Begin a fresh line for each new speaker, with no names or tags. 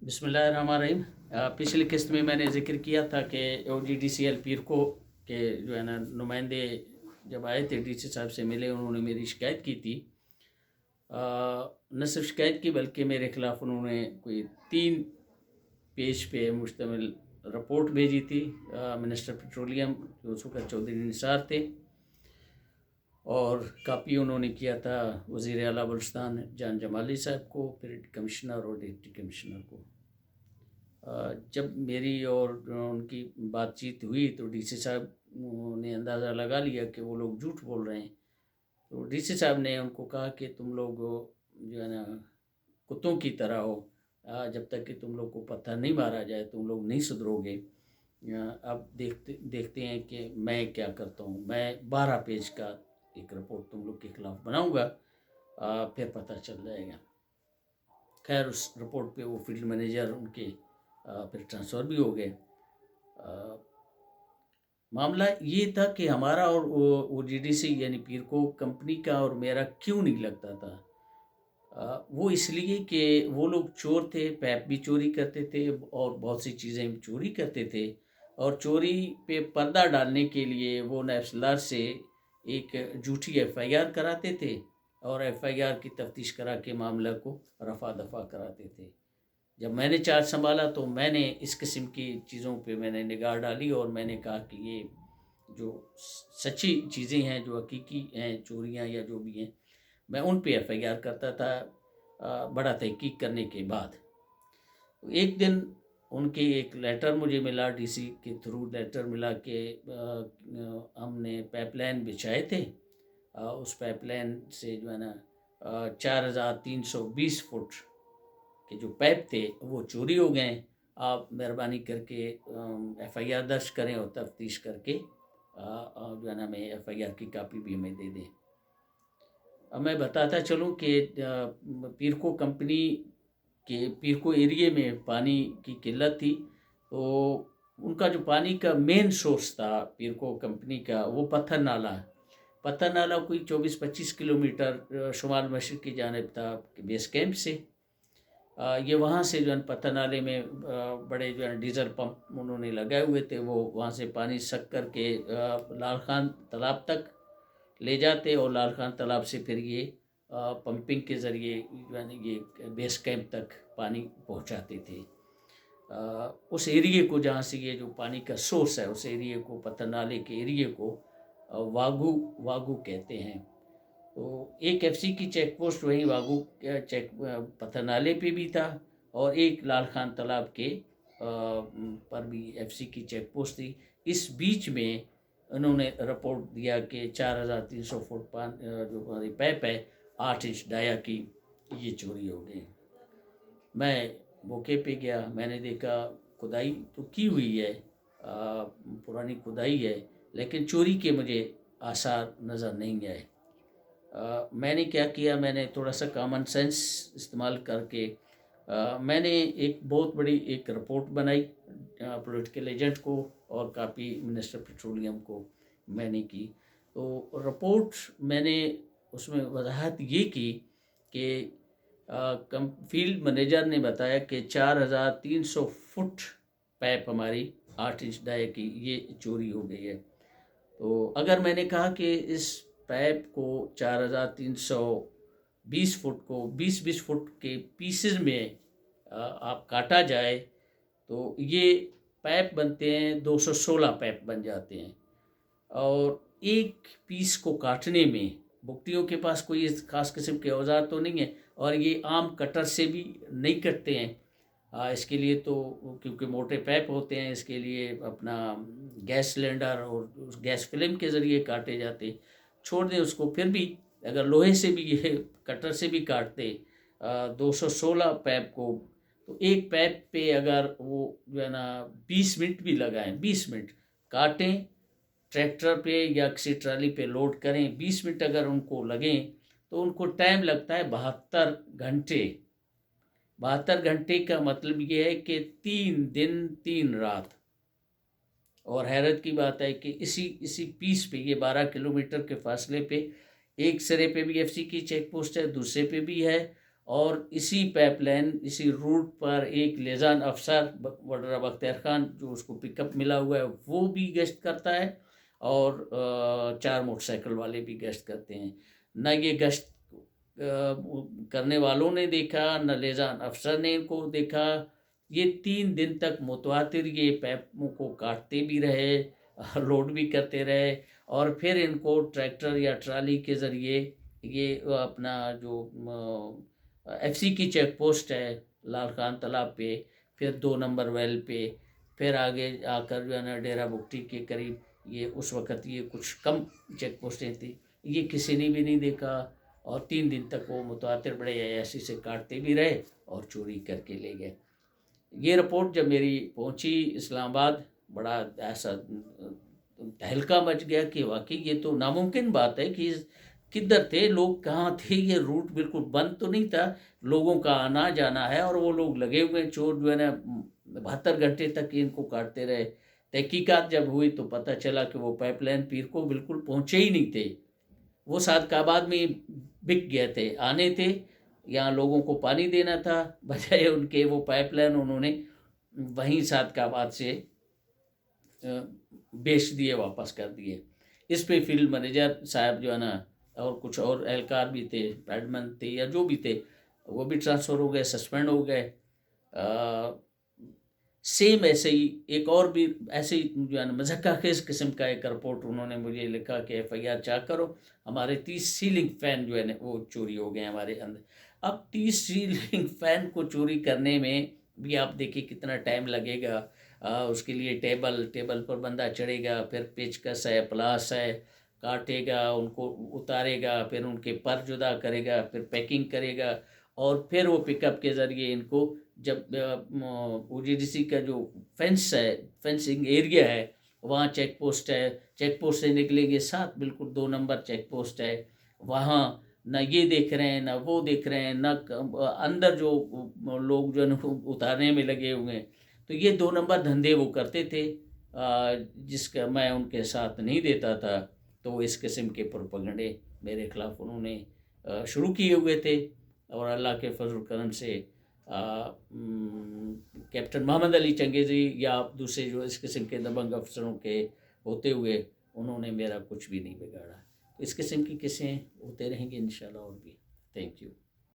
बिस्मिल्लाहिर्रहमानिर्रहीम। पिछली किस्त में मैंने ज़िक्र किया था कि OGDCL पीरको के जो है ना नुमाइंदे जब आए थे DC साहब से मिले, उन्होंने मेरी शिकायत की थी। न सिर्फ शिकायत की बल्कि मेरे ख़िलाफ़ उन्होंने कोई 3 पेज पे मुश्तमिल रिपोर्ट भेजी थी। मिनिस्टर पेट्रोलियम जो उस वक़्त चौधरी निसार थे, और कापी उन्होंने किया था वज़ीर आला बलूचिस्तान जान जमाली साहब को, फिर कमिश्नर और डिप्टी कमिश्नर को। जब मेरी और उनकी बातचीत हुई तो DC साहब ने अंदाज़ा लगा लिया कि वो लोग झूठ बोल रहे हैं। तो DC साहब ने उनको कहा कि तुम लोग जो है ना कुत्तों की तरह हो, जब तक कि तुम लोग को पत्थर नहीं मारा जाए तुम लोग नहीं सुधरोगे। अब देखते हैं कि मैं क्या करता हूँ। मैं 12 पेज का एक रिपोर्ट तुम लोग के ख़िलाफ़ बनाऊँगा, फिर पता चल जाएगा। खैर उस रिपोर्ट पे वो फील्ड मैनेजर उनके फिर ट्रांसफ़र भी हो गए। मामला ये था कि हमारा और OGDC यानी पीरको कंपनी का और मेरा क्यों नहीं लगता था। वो इसलिए कि वो लोग चोर थे, पैप भी चोरी करते थे और बहुत सी चीज़ें चोरी करते थे, और चोरी पे पर्दा डालने के लिए वो नैफसलार से एक झूठी FIR कराते थे और FIR की तफ्तीश करा के मामला को रफा दफा कराते थे। जब मैंने चार्ज संभाला तो मैंने इस किस्म की चीज़ों पे मैंने निगाह डाली और मैंने कहा कि ये जो सच्ची चीज़ें हैं, जो हकीकी हैं, चोरियां या जो भी हैं, मैं उन पे FIR करता था बड़ा तहकीक करने के बाद। एक दिन उनके एक लेटर मुझे मिला, DC के थ्रू लेटर मिला कि हमने पाइपलाइन बिछाए थे, उस पाइपलाइन से जो है ना 4320 फुट के जो पाइप थे वो चोरी हो गए। आप मेहरबानी करके FIR दर्ज करें और तफ्तीश करके जो है ना हमें FIR की कापी भी हमें दे दें। अब मैं बताता चलूँ कि पीरको कंपनी के पीरको एरिए में पानी की किल्लत थी, तो उनका जो पानी का मेन सोर्स था पीरको कंपनी का, वो पत्थर नाला कोई 24-25 किलोमीटर शुमाल मशरक़ की जानिब था बेस कैंप से। ये वहाँ से जो है पत्थर नाले में बड़े जो है डीजल पंप उन्होंने लगाए हुए थे, वो वहाँ से पानी सक कर के लाल खान तालाब तक ले जाते और लाल खान तालाब से फिर ये पंपिंग के ज़रिए जो है ये बेस कैंप तक पानी पहुँचाते थे। उस एरिए को जहाँ से ये जो पानी का सोर्स है, उस एरिए को, पत्थर नाले के एरिए को वागू कहते हैं। तो एक FC की चेक पोस्ट वहीं वागू चेक पत्थर नाले पे भी था, और एक लाल खान तालाब के पर भी FC की चेक पोस्ट थी। इस बीच में उन्होंने रिपोर्ट दिया कि 4300 फुट जो हमारी पाइप है 8 इंच डाया की ये चोरी हो गई। मैं मौके पे गया, मैंने देखा खुदाई तो की हुई है, पुरानी खुदाई है, लेकिन चोरी के मुझे आसार नज़र नहीं आए। मैंने क्या किया, मैंने थोड़ा सा कॉमन सेंस इस्तेमाल करके मैंने एक बहुत बड़ी एक रिपोर्ट बनाई पॉलिटिकल एजेंट को, और कापी मिनिस्टर पेट्रोलियम को मैंने की। तो रिपोर्ट मैंने उसमें वजाहत ये की कि फील्ड मैनेजर ने बताया कि 4300 फुट पाइप हमारी 8 इंच डाई की ये चोरी हो गई है। तो अगर मैंने कहा कि इस पाइप को 4320 फुट को 20-20 फुट के पीसेस में आप काटा जाए तो ये पाइप बनते हैं, 216 पाइप बन जाते हैं। और एक पीस को काटने में बुकटियों के पास कोई ख़ास किस्म के औजार तो नहीं है, और ये आम कटर से भी नहीं कटते हैं। इसके लिए तो क्योंकि मोटे पाइप होते हैं, इसके लिए अपना गैस सिलेंडर और उस गैस फिल्म के ज़रिए काटे जाते। छोड़ दें उसको, फिर भी अगर लोहे से भी ये कटर से भी काटते 216 पाइप को, तो एक पाइप पे अगर वो जो है ना 20 मिनट भी लगाएं, 20 मिनट काटें, ट्रैक्टर पे या किसी ट्राली पे लोड करें, 20 मिनट अगर उनको लगें तो उनको टाइम लगता है 72 घंटे। 72 घंटे का मतलब ये है कि 3 दिन 3 रात। और हैरत की बात है कि इसी पीस पे, ये 12 किलोमीटर के फासले पे, एक सिरे पे भी FC की चेक पोस्ट है, दूसरे पे भी है, اور اسی پائپ لائن اسی روٹ پر ایک لیزان افسر وڈرا بختیار خان جو اس کو پک اپ ملا ہوا ہے وہ بھی گشت کرتا ہے، اور 4 موٹر سائیکل والے بھی گشت کرتے ہیں۔ نہ یہ گشت کرنے والوں نے دیکھا، نہ لیزان افسر نے ان کو دیکھا۔ یہ 3 دن تک متواتر یہ پیپوں کو کاٹتے بھی رہے، لوڈ بھی کرتے رہے، اور پھر ان کو ٹریکٹر یا ٹرالی کے ذریعے یہ اپنا جو ایف سی کی چیک پوسٹ ہے لال خان تالاب پہ، پھر 2 نمبر ویل پہ، پھر آگے آ کر جو ہے نا ڈیرہ بگٹی کے قریب، یہ اس وقت یہ کچھ کم چیک پوسٹیں تھیں، یہ کسی نے بھی نہیں دیکھا، اور 3 دن تک وہ متواتر بڑے عیاشی سے کاٹتے بھی رہے اور چوری کر کے لے گئے۔ یہ رپورٹ جب میری پہنچی اسلام آباد، بڑا ایسا تہلکہ مچ گیا کہ واقعی یہ تو ناممکن بات ہے کہ کدھر تھے لوگ، کہاں تھے، یہ روٹ بالکل بند تو نہیں تھا، لوگوں کا آنا جانا ہے، اور وہ لوگ لگے ہوئے، چور جو ہے نا 72 گھنٹے تک ان کو کاٹتے رہے۔ تحقیقات جب ہوئی تو پتہ چلا کہ وہ پائپ لائن پیر کو بالکل پہنچے ہی نہیں تھے، وہ صادقآباد میں بک گئے تھے، آنے تھے، یہاں لوگوں کو پانی دینا تھا، بجائے ان کے وہ پائپ لائن انہوں نے وہیں صادقآباد سے بیچ دیے، واپس کر دیے۔ اس پہ فیلڈ مینیجر صاحب جو ہے نا اور کچھ اور اہلکار بھی تھے، پیڈمن تھے یا جو بھی تھے، وہ بھی ٹرانسفر ہو گئے، سسپینڈ ہو گئے۔ سیم ایسے ہی ایک اور بھی ایسے ہی جو ہے نا مضحکہ خیز قسم کا ایک رپورٹ انہوں نے مجھے لکھا کہ ایف آئی آر چاک کرو، ہمارے 30 سیلنگ فین جو ہے نا وہ چوری ہو گئے ہمارے اندر۔ اب 30 سیلنگ فین کو چوری کرنے میں بھی آپ دیکھیں کتنا ٹائم لگے گا، اس کے لیے ٹیبل پر بندہ چڑھے گا، پھر پیچکس ہے، پلاس ہے، کاٹے گا، ان کو اتارے گا، پھر ان کے پر جدا کرے گا، پھر پیکنگ کرے گا، اور پھر وہ پک اپ کے ذریعے ان کو جب او جی ڈی سی کا جو فینس ہے، فینسنگ ایریا ہے، وہاں چیک پوسٹ ہے، چیک پوسٹ سے نکلیں گے ساتھ بالکل 2 نمبر چیک پوسٹ ہے، وہاں نہ یہ دیکھ رہے ہیں نہ وہ دیکھ رہے ہیں، نہ اندر جو لوگ جو ہے نا اتارنے میں لگے ہوئے ہیں۔ تو یہ 2 نمبر دھندے وہ کرتے تھے، جس کا میں ان کے ساتھ نہیں دیتا تھا، تو اس قسم کے پروپیگنڈے میرے خلاف انہوں نے شروع کیے ہوئے تھے، اور اللہ کے فضل و کرم سے کیپٹن محمد علی چنگیزی یا دوسرے جو اس قسم کے دبنگ افسروں کے ہوتے ہوئے انہوں نے میرا کچھ بھی نہیں بگاڑا۔ اس قسم کی قصیں ہوتے رہیں گے انشاءاللہ اور بھی۔ Thank you.